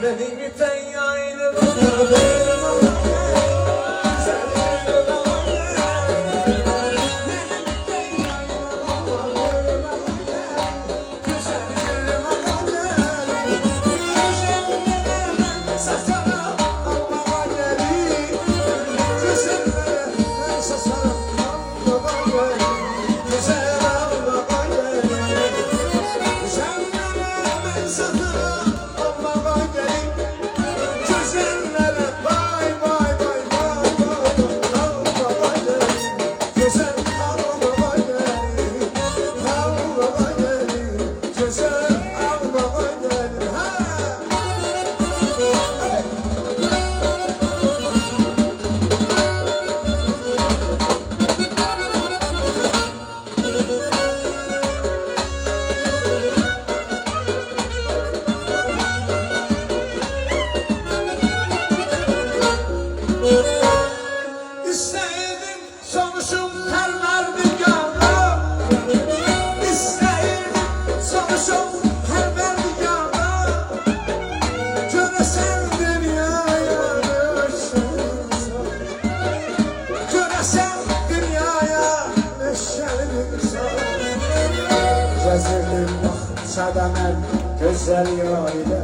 Benim iten yaylı İsteydim sonuçum her verdigana, İsteydim sonuçum her verdigana. Göresen dünyaya neşelim, Göresen dünyaya neşelim. Gezirdim bahçada mən güzel yayla,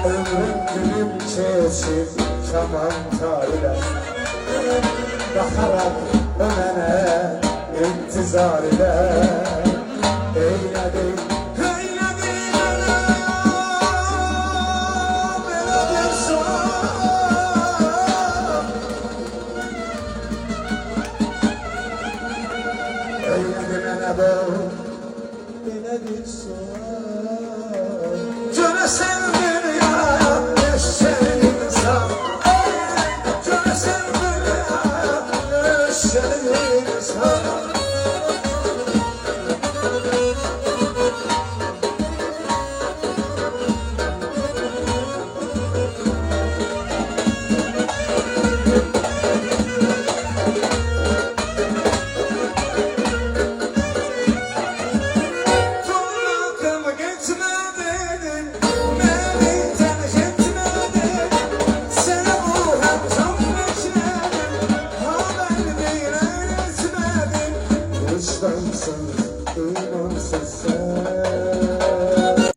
ömrüm günüm keçib kaman tayla. Bakarak önene intizar ile, eyledim